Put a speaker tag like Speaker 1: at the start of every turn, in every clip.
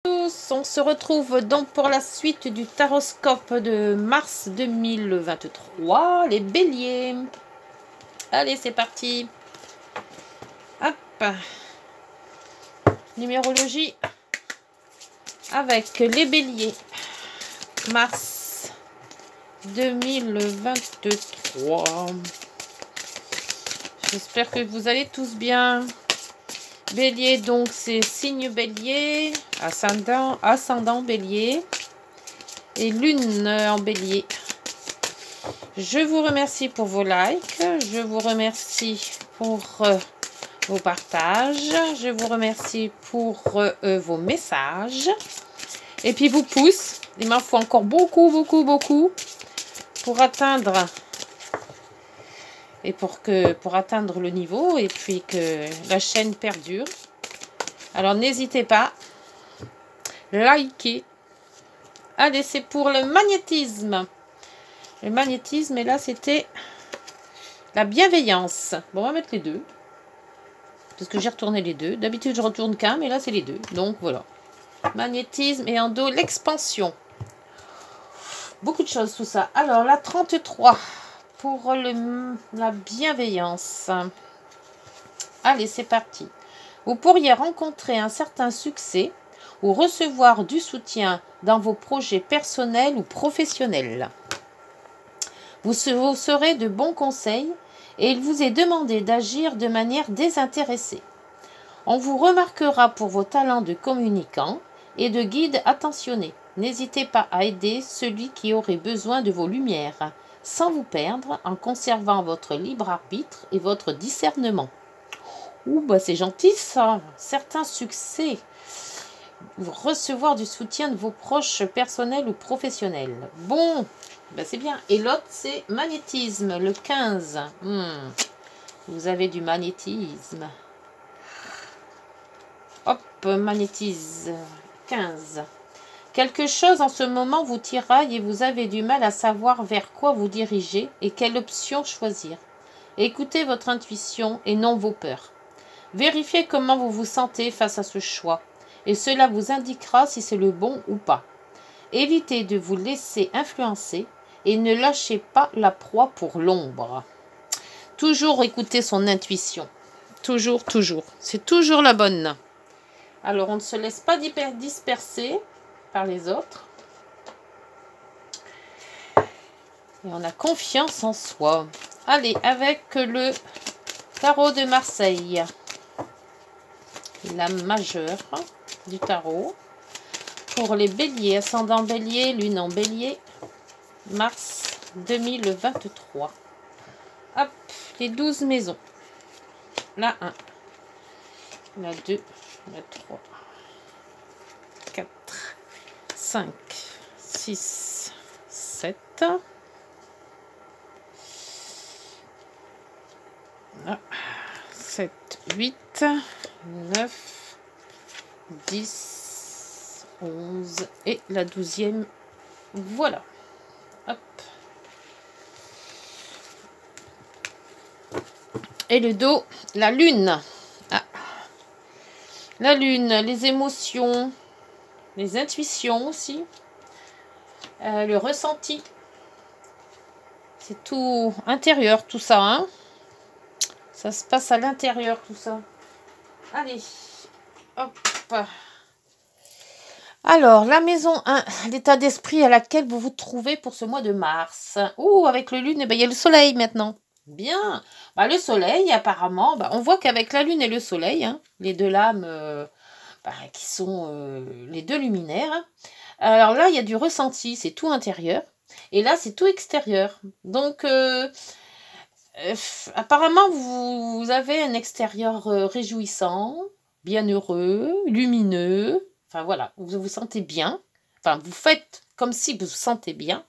Speaker 1: Tous, on se retrouve donc pour la suite du taroscope de mars 2023, les béliers. Allez, c'est parti. Hop. Numérologie avec les béliers. Mars 2023. J'espère que vous allez tous bien. Bélier, donc c'est signe bélier, ascendant bélier et lune en bélier. Je vous remercie pour vos likes, je vous remercie pour vos partages, je vous remercie pour vos messages. Et puis vos pouces, il m'en faut encore beaucoup pour atteindre pour atteindre le niveau et puis que la chaîne perdure. Alors n'hésitez pas, likez. Allez, c'est pour le magnétisme. Le magnétisme, et là c'était la bienveillance. Bon, on va mettre les deux parce que j'ai retourné les deux. D'habitude je retourne qu'un, mais là c'est les deux. Donc voilà, magnétisme et en dos l'expansion. Beaucoup de choses tout ça. Alors la 33 pour la bienveillance. Allez, c'est parti. Vous pourriez rencontrer un certain succès ou recevoir du soutien dans vos projets personnels ou professionnels. Vous serez de bons conseils et il vous est demandé d'agir de manière désintéressée. On vous remarquera pour vos talents de communicant et de guide attentionné. N'hésitez pas à aider celui qui aurait besoin de vos lumières, sans vous perdre, en conservant votre libre arbitre et votre discernement. Ouh, bah c'est gentil ça. Certains succès. Recevoir du soutien de vos proches personnels ou professionnels. Bon, bah c'est bien. Et l'autre, c'est magnétisme, le 15. Vous avez du magnétisme. Hop, magnétisme, 15. Quelque chose en ce moment vous tiraille et vous avez du mal à savoir vers quoi vous diriger et quelle option choisir. Écoutez votre intuition et non vos peurs. Vérifiez comment vous vous sentez face à ce choix et cela vous indiquera si c'est le bon ou pas. Évitez de vous laisser influencer et ne lâchez pas la proie pour l'ombre. Toujours écouter son intuition. Toujours. C'est toujours la bonne. Alors on ne se laisse pas disperser par les autres. Et on a confiance en soi. Allez, avec le tarot de Marseille. La majeure du tarot. Pour les béliers, ascendant bélier, lune en bélier. Mars 2023. Hop, les 12 maisons. La 1. La 2. La 3. 4. 5, 6, 7. Ah, 7, 8, 9, 10, 11 et la 12e. Voilà. Hop. Et le dos, la lune. Ah. La lune, les émotions. Les intuitions aussi, le ressenti, c'est tout intérieur tout ça, hein. Ça se passe à l'intérieur tout ça. Allez, hop. Alors, la maison 1, l'état d'esprit à laquelle vous vous trouvez pour ce mois de mars. Ouh, avec le lune, il y a le soleil maintenant. Bien. Bah, le soleil, apparemment, on voit qu'avec la lune et le soleil, hein, les deux lames... qui sont les deux luminaires. Alors là, il y a du ressenti, c'est tout intérieur. Et là, c'est tout extérieur. Donc, apparemment, vous avez un extérieur réjouissant, bienheureux, lumineux. Enfin, voilà, vous vous sentez bien. Enfin, vous faites comme si vous vous sentez bien.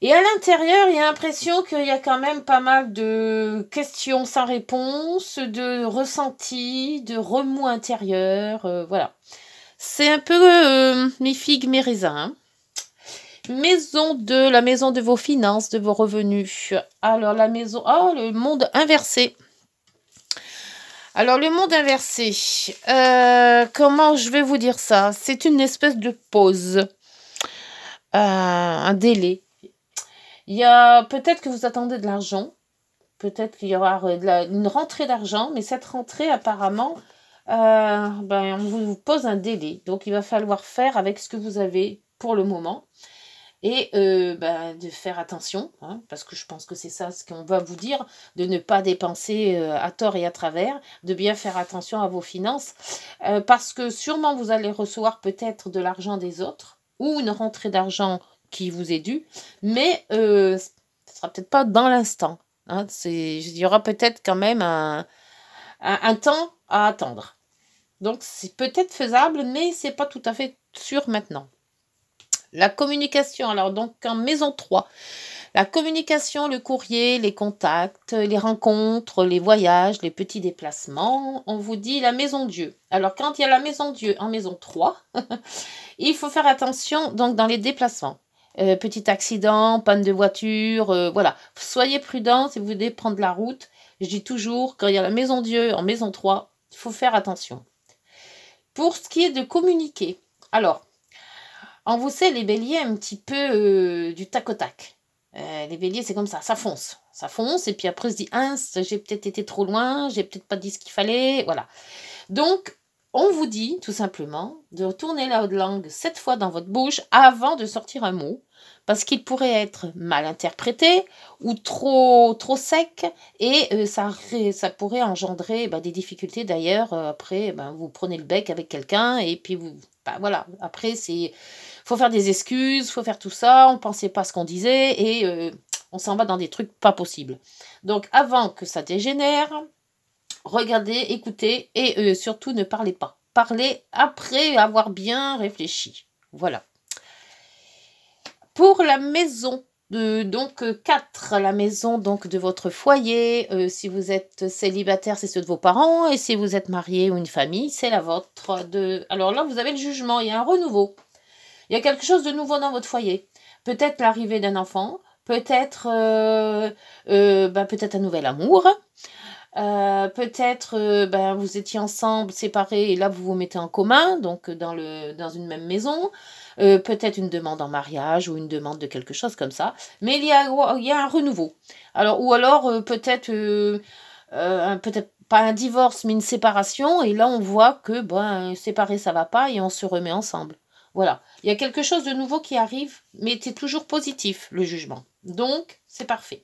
Speaker 1: Et à l'intérieur, il y a l'impression qu'il y a quand même pas mal de questions sans réponse, de ressentis, de remous intérieurs, voilà. C'est un peu mes figues, mes raisins. Hein. La maison de vos finances, de vos revenus. Alors la maison, le monde inversé. Alors, le monde inversé, comment je vais vous dire ça? C'est une espèce de pause, un délai. Il y a peut-être que vous attendez de l'argent, peut-être qu'il y aura une rentrée d'argent, mais cette rentrée, apparemment, on vous pose un délai. Donc, il va falloir faire avec ce que vous avez pour le moment. Et de faire attention, hein, parce que je pense que c'est ça ce qu'on va vous dire, de ne pas dépenser à tort et à travers, de bien faire attention à vos finances, parce que sûrement vous allez recevoir peut-être de l'argent des autres, ou une rentrée d'argent qui vous est due, mais ce ne sera peut-être pas dans l'instant. Hein, il y aura peut-être quand même un temps à attendre. Donc c'est peut-être faisable, mais c'est pas tout à fait sûr maintenant. La communication, alors donc en maison 3, la communication, le courrier, les contacts, les rencontres, les voyages, les petits déplacements, on vous dit la maison Dieu. Alors quand il y a la maison Dieu en maison 3, il faut faire attention donc dans les déplacements. Petit accident, panne de voiture, voilà. Soyez prudents si vous voulez prendre la route. Je dis toujours, quand il y a la maison Dieu en maison 3, il faut faire attention. Pour ce qui est de communiquer, alors, on vous sait, les béliers, un petit peu du tac au tac. Les béliers, c'est comme ça fonce. Ça fonce, et puis après, on se dit, j'ai peut-être été trop loin, j'ai peut-être pas dit ce qu'il fallait, voilà. Donc, on vous dit, tout simplement, de tourner la langue 7 fois dans votre bouche avant de sortir un mot, parce qu'il pourrait être mal interprété ou trop sec, et ça pourrait engendrer des difficultés. D'ailleurs, après, vous prenez le bec avec quelqu'un, et puis vous... voilà, après, faut faire des excuses, faut faire tout ça, on ne pensait pas ce qu'on disait, et on s'en va dans des trucs pas possibles. Donc, avant que ça dégénère, regardez, écoutez, et surtout ne parlez pas. Parlez après avoir bien réfléchi. Voilà. Pour la maison, donc 4, la maison donc de votre foyer, si vous êtes célibataire, c'est ceux de vos parents, et si vous êtes marié ou une famille, c'est la vôtre. Alors là, vous avez le jugement, il y a un renouveau. Il y a quelque chose de nouveau dans votre foyer. Peut-être l'arrivée d'un enfant, peut-être peut-être un nouvel amour, peut-être vous étiez ensemble, séparés, et là vous vous mettez en commun, donc dans une même maison. Peut-être une demande en mariage ou une demande de quelque chose comme ça. Mais il y a un renouveau. Alors, ou alors peut-être peut-être pas un divorce, mais une séparation. Et là, on voit que séparer, ça va pas et on se remet ensemble. Voilà. Il y a quelque chose de nouveau qui arrive, mais c'est toujours positif, le jugement. Donc, c'est parfait.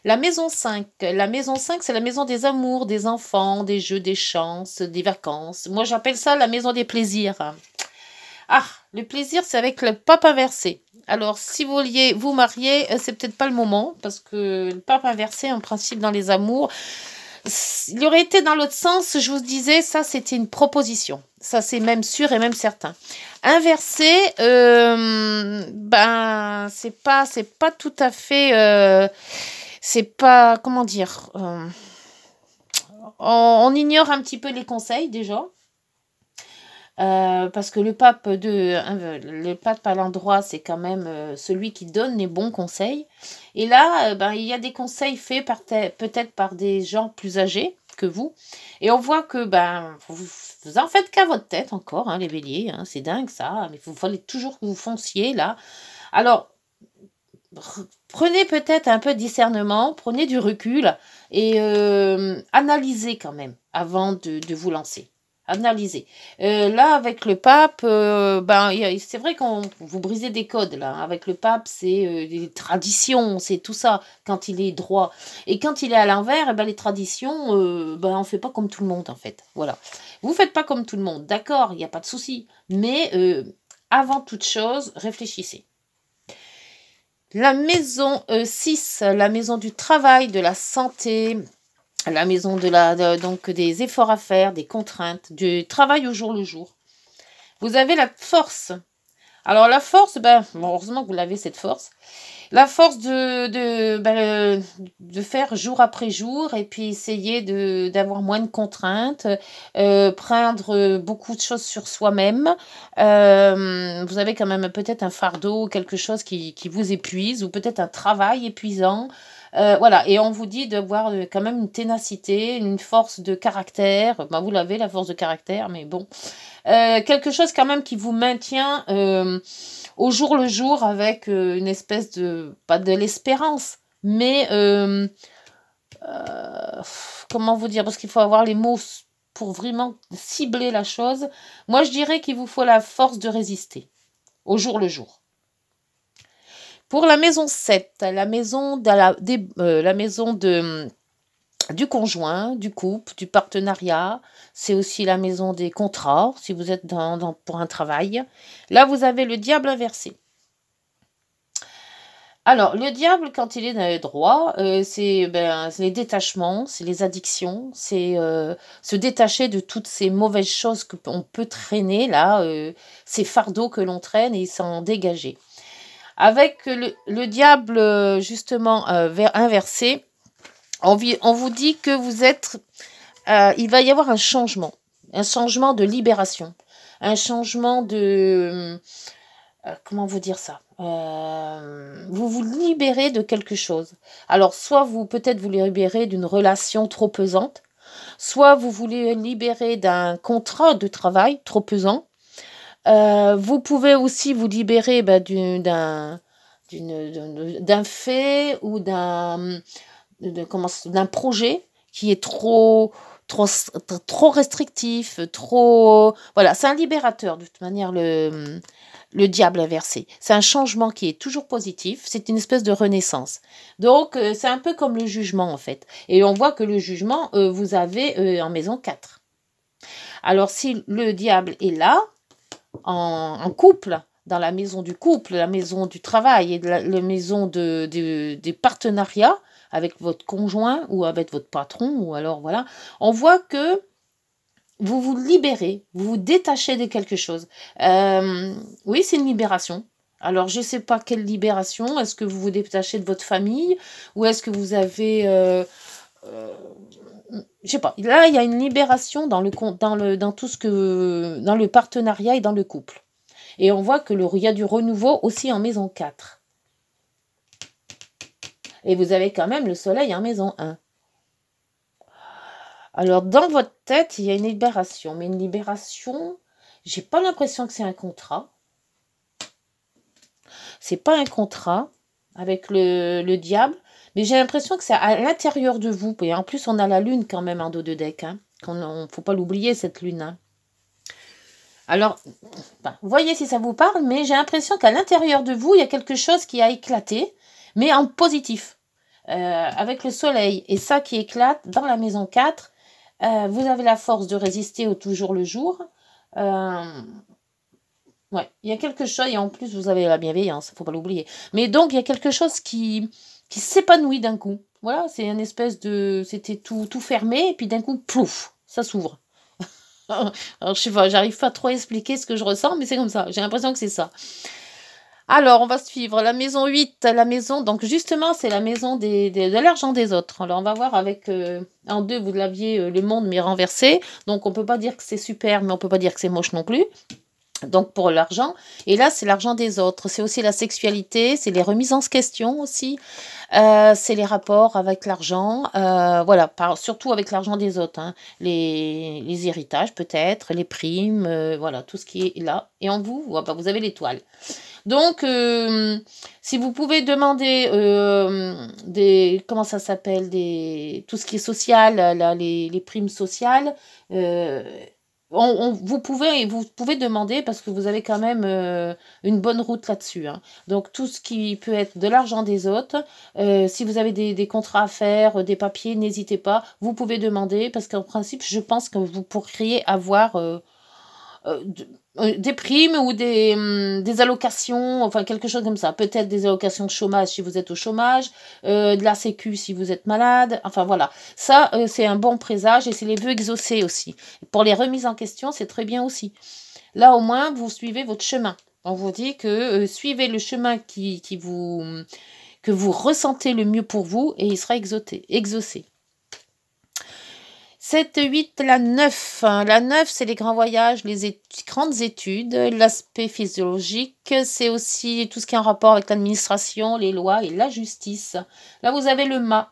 Speaker 1: La maison 5. La maison 5, c'est la maison des amours, des enfants, des jeux, des chances, des vacances. Moi, j'appelle ça la maison des plaisirs. Ah, le plaisir, c'est avec le pape inversé. Alors, si vous vouliez vous marier, c'est peut-être pas le moment, parce que le pape inversé, en principe, dans les amours, il aurait été dans l'autre sens, je vous disais, ça, c'était une proposition. Ça, c'est même sûr et même certain. Inversé, c'est pas tout à fait... c'est pas... Comment dire on ignore un petit peu les conseils, déjà. Parce que le pape à l'endroit, c'est quand même celui qui donne les bons conseils. Et là, il y a des conseils faits peut-être par des gens plus âgés que vous. Et on voit que vous en faites qu'à votre tête encore, hein, les béliers. Hein, c'est dingue ça. Mais il fallait toujours que vous fonciez là. Alors, prenez peut-être un peu de discernement, prenez du recul et analysez quand même avant de vous lancer. Analyser. Là, avec le pape, c'est vrai qu'on vous brisez des codes. Là, avec le pape, c'est des traditions, c'est tout ça. Quand il est droit et quand il est à l'envers, les traditions, on fait pas comme tout le monde en fait. Voilà. Vous faites pas comme tout le monde, d'accord, il n'y a pas de souci. Mais avant toute chose, réfléchissez. La maison 6, la maison du travail, de la santé. La maison donc des efforts à faire, des contraintes, du travail au jour le jour. Vous avez la force. Alors la force, heureusement que vous l'avez cette force. La force de faire jour après jour et puis essayer d'avoir moins de contraintes, prendre beaucoup de choses sur soi-même. Vous avez quand même peut-être un fardeau, quelque chose qui vous épuise ou peut-être un travail épuisant. Voilà, et on vous dit d'avoir quand même une ténacité, une force de caractère. Ben, vous l'avez, la force de caractère, mais bon. Quelque chose quand même qui vous maintient au jour le jour avec une espèce de, pas de l'espérance, mais comment vous dire, parce qu'il faut avoir les mots pour vraiment cibler la chose. Moi, je dirais qu'il vous faut la force de résister au jour le jour. Pour la maison 7, la maison du conjoint, du couple, du partenariat. C'est aussi la maison des contrats, si vous êtes pour un travail. Là, vous avez le diable inversé. Alors, le diable, quand il est dans le droit, c'est les détachements, c'est les addictions, c'est se détacher de toutes ces mauvaises choses qu'on peut traîner, là, ces fardeaux que l'on traîne et s'en dégager. Avec le diable, justement, inversé, on vous dit que vous êtes... il va y avoir un changement de libération, un changement de... comment vous dire ça, vous vous libérez de quelque chose. Alors, soit peut-être vous libérez d'une relation trop pesante, soit vous voulez libérer d'un contrat de travail trop pesant. Vous pouvez aussi vous libérer d'un fait ou d'un projet qui est trop restrictif, trop... Voilà, c'est un libérateur, de toute manière, le diable inversé. C'est un changement qui est toujours positif, c'est une espèce de renaissance. Donc, c'est un peu comme le jugement, en fait. Et on voit que le jugement, vous avez en maison 4. Alors, si le diable est là, en couple, dans la maison du couple, la maison du travail et la maison des partenariats, avec votre conjoint ou avec votre patron, ou alors voilà, on voit que vous vous libérez, vous vous détachez de quelque chose. Oui, c'est une libération. Alors, je ne sais pas quelle libération. Est-ce que vous vous détachez de votre famille ou est-ce que vous avez... je sais pas. Là, il y a une libération dans tout ce que... dans le partenariat et dans le couple. Et on voit que il y a du renouveau aussi en maison 4. Et vous avez quand même le soleil en maison 1. Alors, dans votre tête, il y a une libération. Mais une libération, j'ai pas l'impression que c'est un contrat. C'est pas un contrat avec le diable. Mais j'ai l'impression que c'est à l'intérieur de vous. Et en plus, on a la lune quand même en dos de deck. Hein. Faut pas l'oublier, cette lune. Hein. Alors, voyez si ça vous parle. Mais j'ai l'impression qu'à l'intérieur de vous, il y a quelque chose qui a éclaté. Mais en positif. Avec le soleil. Et ça qui éclate dans la maison 4. Vous avez la force de résister au toujours le jour. Ouais, il y a quelque chose, et en plus vous avez la bienveillance, il ne faut pas l'oublier. Mais donc il y a quelque chose qui s'épanouit d'un coup. Voilà, c'est une espèce de... C'était tout fermé, et puis d'un coup, plouf, ça s'ouvre. Alors je sais pas, j'arrive pas trop à expliquer ce que je ressens, mais c'est comme ça, j'ai l'impression que c'est ça. Alors, on va suivre la maison 8, la maison, donc justement, c'est la maison de l'argent des autres. Alors, on va voir avec, en 2, vous l'aviez le monde, mais renversé. Donc, on ne peut pas dire que c'est super, mais on ne peut pas dire que c'est moche non plus. Donc, pour l'argent. Et là, c'est l'argent des autres. C'est aussi la sexualité, c'est les remises en question aussi. C'est les rapports avec l'argent. Voilà, surtout avec l'argent des autres. Hein. Les héritages, peut-être, les primes, voilà, tout ce qui est là. Et en vous, vous avez l'étoile. Donc, si vous pouvez demander comment ça s'appelle, tout ce qui est social, là, les primes sociales, vous pouvez demander parce que vous avez quand même une bonne route là-dessus. Hein. Donc, tout ce qui peut être de l'argent des autres, si vous avez des contrats à faire, des papiers, n'hésitez pas, vous pouvez demander parce qu'en principe, je pense que vous pourriez avoir... des primes ou des allocations, enfin quelque chose comme ça. Peut-être des allocations de chômage si vous êtes au chômage, de la sécu si vous êtes malade. Enfin voilà, ça c'est un bon présage et c'est les vœux exaucés aussi. Pour les remises en question, c'est très bien aussi. Là au moins, vous suivez votre chemin. On vous dit que suivez le chemin que vous ressentez le mieux pour vous et il sera exaucé. 7, 8, la 9. La 9, c'est les grands voyages, les grandes études, l'aspect physiologique. C'est aussi tout ce qui est en rapport avec l'administration, les lois et la justice. Là, vous avez le mât.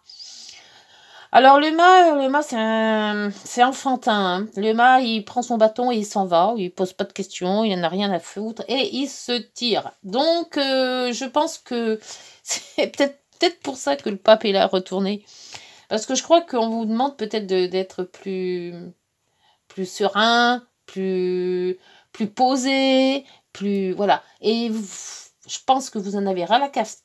Speaker 1: Alors, le mât c'est enfantin. Hein. Le mât, il prend son bâton et il s'en va. Il pose pas de questions, il n'en a rien à foutre. Et il se tire. Donc, je pense que c'est peut-être pour ça que le pape est là retourné. Parce que je crois qu'on vous demande peut-être d'être plus serein, plus posé, plus... Voilà. Et je pense que vous en avez ras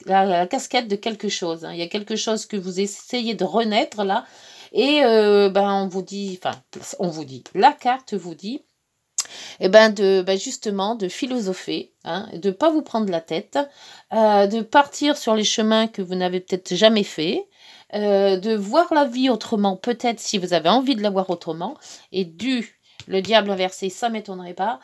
Speaker 1: la casquette de quelque chose. Hein. Il y a quelque chose que vous essayez de renaître là. Et on vous dit, la carte vous dit, justement de philosopher, hein, de ne pas vous prendre la tête, de partir sur les chemins que vous n'avez peut-être jamais fait, de voir la vie autrement, peut-être si vous avez envie de la voir autrement, et le diable inversé, ça ne m'étonnerait pas.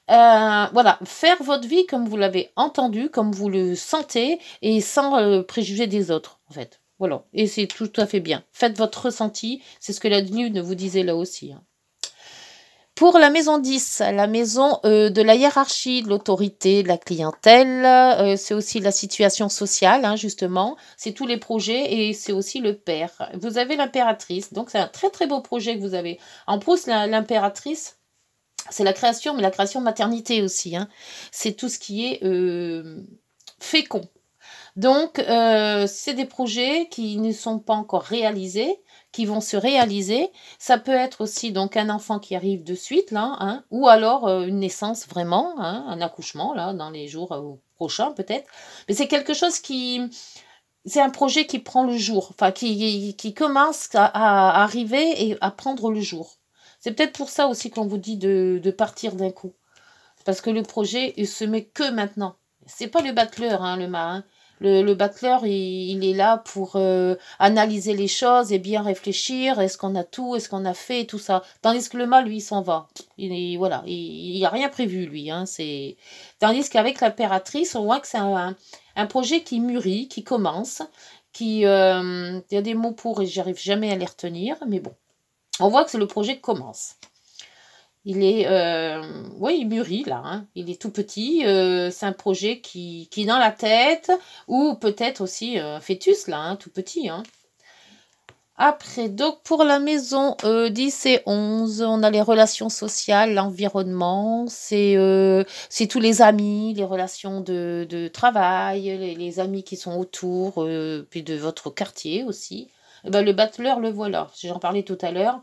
Speaker 1: Voilà, faire votre vie comme vous l'avez entendu, comme vous le sentez, et sans préjuger des autres, en fait. Voilà, et c'est tout à fait bien. Faites votre ressenti, c'est ce que la lune vous disait là aussi. Hein. Pour la maison 10, la maison de la hiérarchie, de l'autorité, de la clientèle, c'est aussi la situation sociale, hein, justement, c'est tous les projets et c'est aussi le père. Vous avez l'impératrice, donc c'est un très très beau projet que vous avez. En plus, l'impératrice, c'est la création, mais la création maternité aussi. Hein. C'est tout ce qui est fécond. Donc, c'est des projets qui ne sont pas encore réalisés, qui vont se réaliser. Ça peut être aussi donc un enfant qui arrive de suite, là, hein, ou alors une naissance vraiment, hein, un accouchement, là, dans les jours prochains peut-être. Mais c'est quelque chose qui... C'est un projet qui prend le jour, enfin qui commence à arriver et à prendre le jour. C'est peut-être pour ça aussi qu'on vous dit de partir d'un coup. Parce que le projet, il se met que maintenant. C'est pas le battleur, hein, le mât. Hein. Le battleur, il est là pour analyser les choses et bien réfléchir. Est-ce qu'on a tout? Est-ce qu'on a fait? Tout ça. Tandis que le mât, lui, il s'en va. Il n'y a rien prévu, lui. Hein, tandis qu'avec l'impératrice, on voit que c'est un projet qui mûrit, qui commence. Il y a des mots pour et j'arrive jamais à les retenir. Mais bon, on voit que c'est le projet qui commence. Il est, il mûrit là, hein. Il est tout petit, c'est un projet qui est dans la tête, ou peut-être aussi un fœtus là, hein, tout petit. Hein. Après, donc pour la maison 10 et 11, on a les relations sociales, l'environnement, c'est tous les amis, les relations de travail, les amis qui sont autour, puis de votre quartier aussi. Et le battleur, le voilà, j'en parlais tout à l'heure.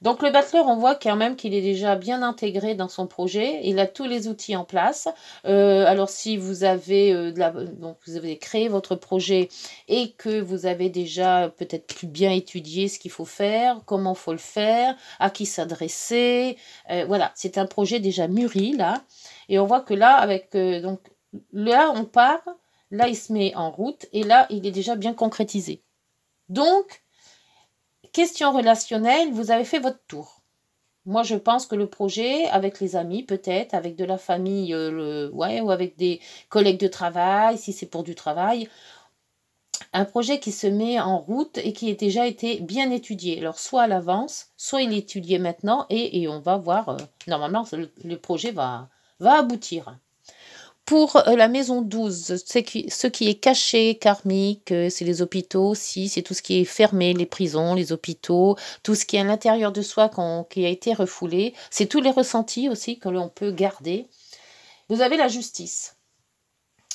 Speaker 1: Donc le battleur, on voit quand même qu'il est déjà bien intégré dans son projet. Il a tous les outils en place. Alors si vous avez donc vous avez créé votre projet et que vous avez déjà peut-être plus bien étudié ce qu'il faut faire, comment il faut le faire, à qui s'adresser. Voilà, c'est un projet déjà mûri là. Et on voit que là, donc là on part, là il se met en route et là il est déjà bien concrétisé. Donc question relationnelle, vous avez fait votre tour. Moi, je pense que le projet, avec les amis, peut-être, avec de la famille, ou avec des collègues de travail, si c'est pour du travail, un projet qui se met en route et qui a déjà été bien étudié. Alors, soit à l'avance, soit il est étudié maintenant et on va voir, normalement, le projet va aboutir. Pour la maison 12, ce qui est caché, karmique, c'est les hôpitaux aussi, c'est tout ce qui est fermé, les prisons, les hôpitaux, tout ce qui est à l'intérieur de soi qui a été refoulé. C'est tous les ressentis aussi que l'on peut garder. Vous avez la justice.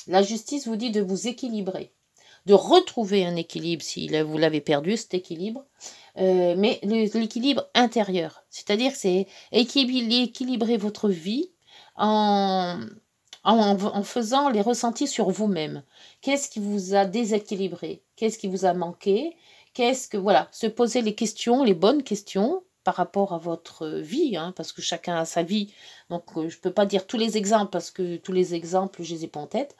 Speaker 1: La justice vous dit de vous équilibrer, de retrouver un équilibre si vous l'avez perdu, cet équilibre, mais l'équilibre intérieur. C'est-à-dire que c'est équilibrer votre vie en faisant les ressentis sur vous-même. Qu'est-ce qui vous a déséquilibré? Qu'est-ce qui vous a manqué? Se poser les questions, les bonnes questions par rapport à votre vie, hein, parce que chacun a sa vie. Donc, je ne peux pas dire tous les exemples, parce que tous les exemples, je les ai pas en tête.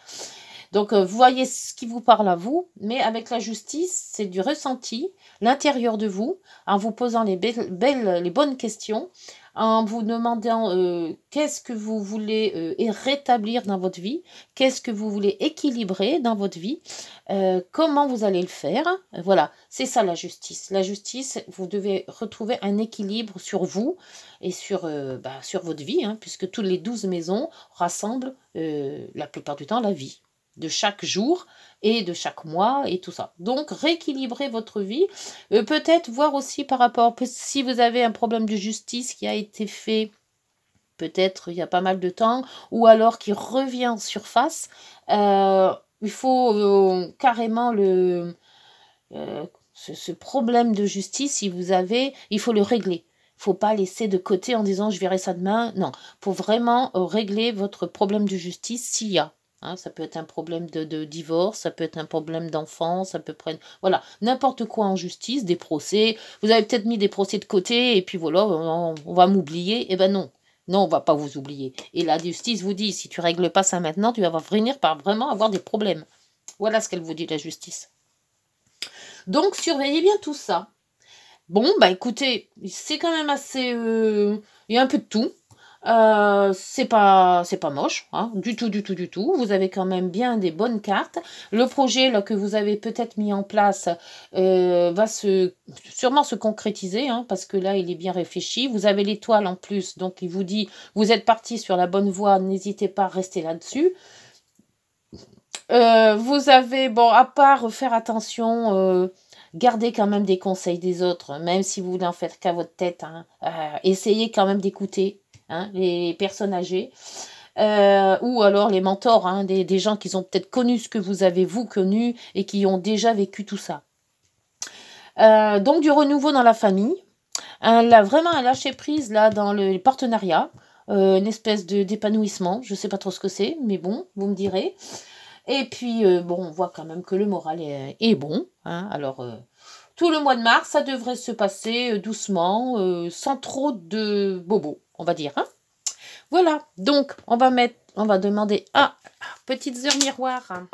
Speaker 1: Donc, vous voyez ce qui vous parle à vous, mais avec la justice, c'est du ressenti, l'intérieur de vous, en vous posant les bonnes questions, en vous demandant qu'est-ce que vous voulez rétablir dans votre vie, qu'est-ce que vous voulez équilibrer dans votre vie, comment vous allez le faire. Voilà, c'est ça la justice. La justice, vous devez retrouver un équilibre sur vous et sur votre vie, hein, puisque toutes les 12 maisons rassemblent la plupart du temps la vie de chaque jour et de chaque mois et tout ça. Donc, rééquilibrer votre vie. Peut-être voir aussi par rapport, si vous avez un problème de justice qui a été fait peut-être il y a pas mal de temps, ou alors qui revient en surface, il faut carrément ce problème de justice, si vous avez, il faut le régler. Il ne faut pas laisser de côté en disant je verrai ça demain. Non, il faut vraiment régler votre problème de justice s'il y a. Hein, ça peut être un problème de divorce, ça peut être un problème d'enfant, ça peut prendre... Voilà, n'importe quoi en justice, des procès. Vous avez peut-être mis des procès de côté et puis voilà, on va m'oublier. Eh ben non, non, on va pas vous oublier. Et la justice vous dit, si tu règles pas ça maintenant, tu vas venir par vraiment avoir des problèmes. Voilà ce qu'elle vous dit, la justice. Donc, surveillez bien tout ça. Bon, bah écoutez, c'est quand même assez... il y a un peu de tout. C'est pas moche, hein, du tout. Vous avez quand même bien des bonnes cartes. Le projet là, que vous avez peut-être mis en place va sûrement se concrétiser, hein, parce que là, il est bien réfléchi. Vous avez l'étoile en plus, donc il vous dit, vous êtes parti sur la bonne voie, n'hésitez pas à rester là-dessus. Vous avez, bon, à part faire attention... Gardez quand même des conseils des autres, même si vous voulez en faire qu'à votre tête. Hein. Essayez quand même d'écouter hein, les personnes âgées. Ou alors les mentors, hein, des gens qui ont peut-être connu ce que vous avez vous connu et qui ont déjà vécu tout ça. Donc du renouveau dans la famille. Vraiment un lâcher-prise là dans le partenariat. Une espèce d'épanouissement. Je ne sais pas trop ce que c'est, mais bon, vous me direz. Et puis, bon, on voit quand même que le moral est bon. Hein. Alors, tout le mois de mars, ça devrait se passer doucement, sans trop de bobos, on va dire. Hein. Voilà, donc, on va demander à petites heures miroirs.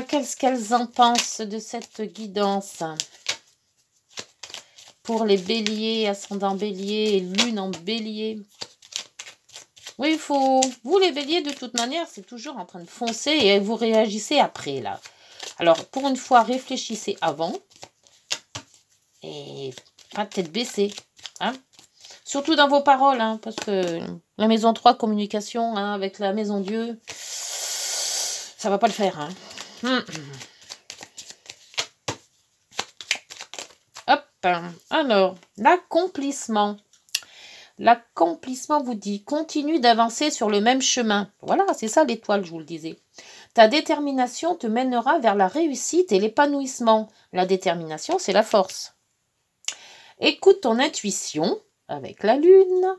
Speaker 1: Qu'est-ce qu'elles en pensent de cette guidance pour les béliers, ascendant bélier, lune en bélier. Oui, il faut... Vous, les béliers, de toute manière, c'est toujours en train de foncer et vous réagissez après, là. Alors, pour une fois, réfléchissez avant. Et pas de tête baissée. Hein? Surtout dans vos paroles, hein, parce que la maison 3, communication, hein, avec la maison Dieu, ça va pas le faire. Hein. Hop. Alors, l'accomplissement. L'accomplissement vous dit, continue d'avancer sur le même chemin. Voilà, c'est ça l'étoile, je vous le disais. Ta détermination te mènera vers la réussite et l'épanouissement. La détermination, c'est la force. Écoute ton intuition avec la lune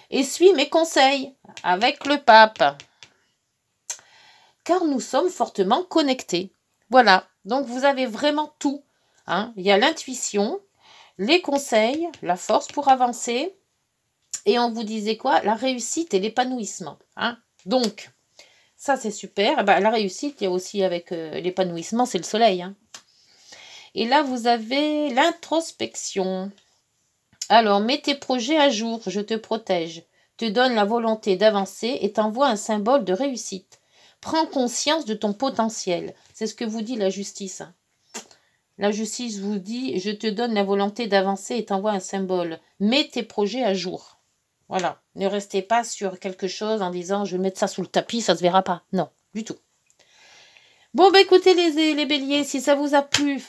Speaker 1: et suis mes conseils avec le pape. Car nous sommes fortement connectés. Voilà, donc vous avez vraiment tout. Hein. Il y a l'intuition, les conseils, la force pour avancer. Et on vous disait quoi? La réussite et l'épanouissement. Hein. Donc, ça c'est super. La réussite, il y a aussi avec l'épanouissement, c'est le soleil. Hein. Et là, vous avez l'introspection. Alors, mets tes projets à jour, je te protège. Te donne la volonté d'avancer et t'envoie un symbole de réussite. Prends conscience de ton potentiel. C'est ce que vous dit la justice. Hein. La justice vous dit, je te donne la volonté d'avancer et t'envoie un symbole. Mets tes projets à jour. Voilà, ne restez pas sur quelque chose en disant je vais mettre ça sous le tapis, ça ne se verra pas. Non, du tout. Bon, écoutez les béliers, si ça vous a plu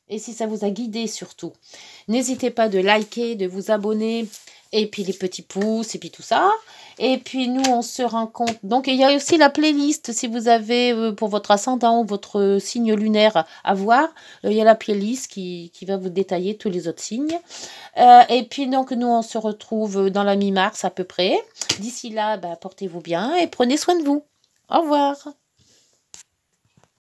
Speaker 1: et si ça vous a guidé surtout, n'hésitez pas de liker, de vous abonner et puis les petits pouces et puis tout ça. Et puis nous, on se rencontre. Donc, il y a aussi la playlist si vous avez pour votre ascendant ou votre signe lunaire à voir. Il y a la playlist qui va vous détailler tous les autres signes. Et puis donc, nous, on se retrouve dans la mi-mars à peu près. D'ici là, portez-vous bien et prenez soin de vous. Au revoir.